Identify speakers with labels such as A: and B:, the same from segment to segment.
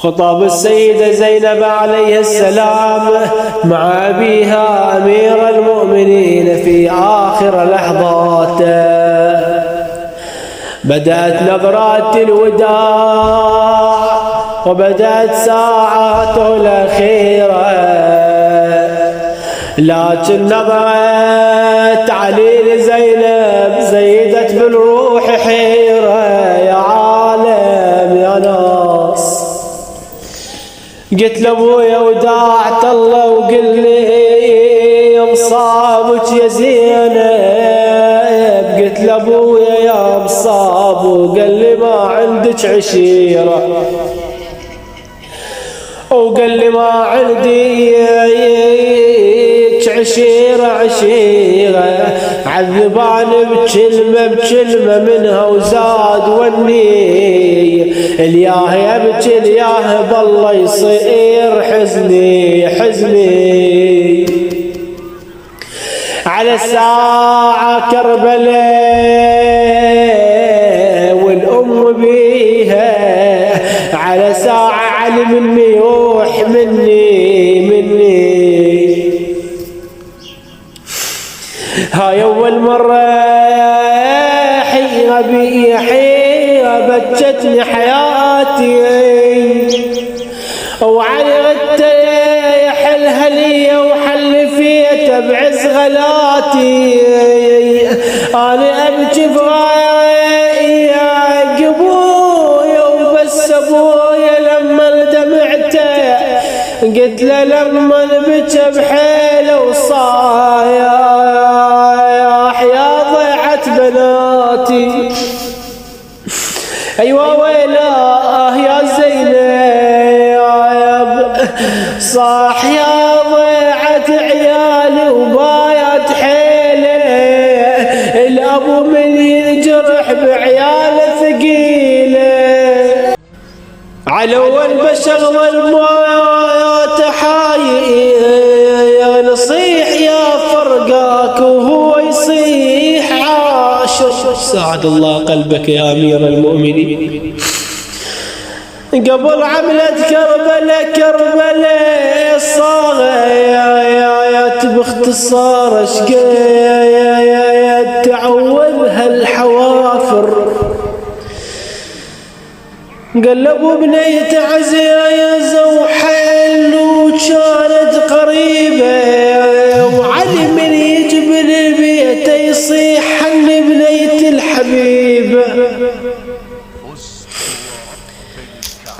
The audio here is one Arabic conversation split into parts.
A: خطب السيدة زينب عليه السلام مع أبيها أمير المؤمنين في آخر لحظاته. بدأت نظرات الوداع وبدأت ساعاته الأخيرة، لكن نظرت علي لزينب زيدت بالروح حيرة. يا عالم يا ناس، قلت لابويا وداعت الله وقل لي مصابك يا زينب، قلت لابويا يا مصاب وقال لي ما عندك عشيرة، وقال لي ما عندي عشيرة عذبان بكلمة منها وزاد وني الياه يبكي الياه بالله يصير حزني على الساعة كربلاء والأم بيها، على ساعة علي مني يوح مني هاي أول مرة حيها بي حيها بجتني حياتي، وعلي غدت يحلها لي وحل فيها بعز غلاتي. أنا أبكي بغاية قبويا وبس أبويا لما دمعته، قلت له لما بكى بحيله وصايا بناتي. أيوة ويلاه يا زينب صاح يا ضيعت عيالي وبايت حيله، الأبو من ينجرح بعياله ثقيله، على أول بشغل الموت حايل نصيح يا فرقاك وهو يصيح ساعد الله قلبك يا أمير المؤمنين. قبل عملة كربلاء صاغت باختصار اشقيت تعولها الحوافر، قلبوا بنية عزيزة وحل وكانت قريبة، وعلي من يجبل البيت يصيح حن بنية الحبيبة،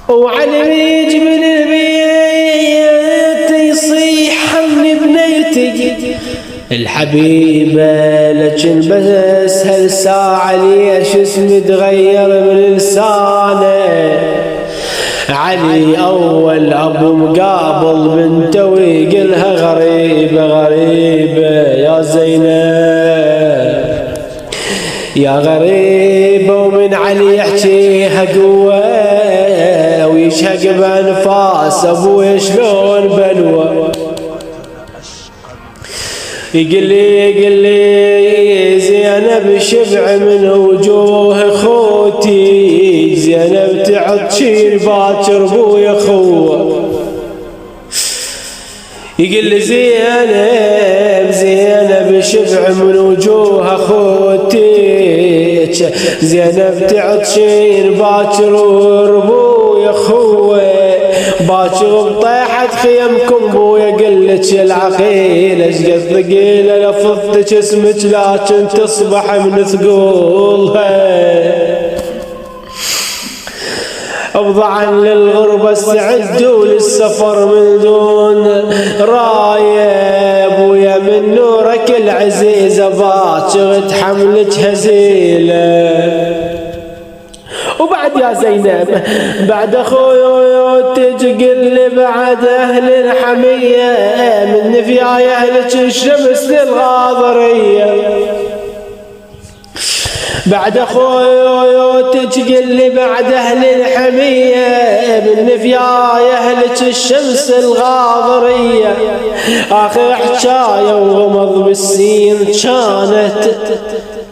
A: وعلي من يجبل البيت يصيح حن بنيتي الحبيبة. لكن بس هالساعة ليش اسمي تغير من لسانه، علي أول أبو مقابل بنته ويقلها غريبة يا زينب يا غريبة، ومن علي يحكيها قوة ويشهق بأنفاس أبوي شلون بلوى. يقل لي زينب شبع من وجوه خوتي، زينب تعطشي باكر بويا خوه. يقل لي زينب شبع من وجوه خوتي، زينب تعطشي باكر وربويا خوه، باكر بطيحت خيمكم بويا قلت يا العقيل اشقد ثقيله لفظتك اسمك لكن تصبح من ثقولها. افضعا للغربة استعدوا للسفر من دون راية، بويا من نورك العزيزة باكر تحملك هزيلة. وبعد يا زينب بعد اخوي تجي بعد اهل الحميه، من نفياي اهلك الشمس للغاضريه، بعد اخوي تجي بعد اهل الحميه، من نفياي اهلك الشمس الغاضريه. اخر حكايه وغمض بالسين كانت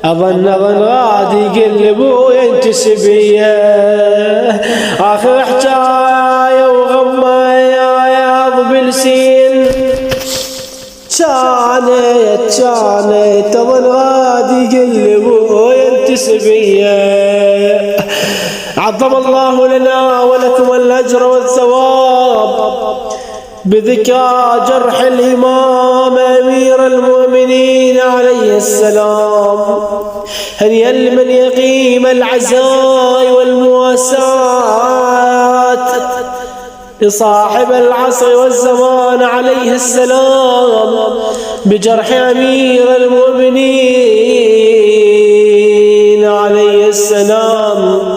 A: أظن غادي قل بويا انت سبيه، آخر حكاية كانت تظل غادي قلب وينتسبيه. عظم الله لنا ولكم الأجر والثواب بذكرى جرح الإمام أمير المؤمنين عليه السلام. هنيئا لمن يقيم العزاء والمواساة لصاحب العصر والزمان عليه السلام بجرح أمير المؤمنين عليه السلام.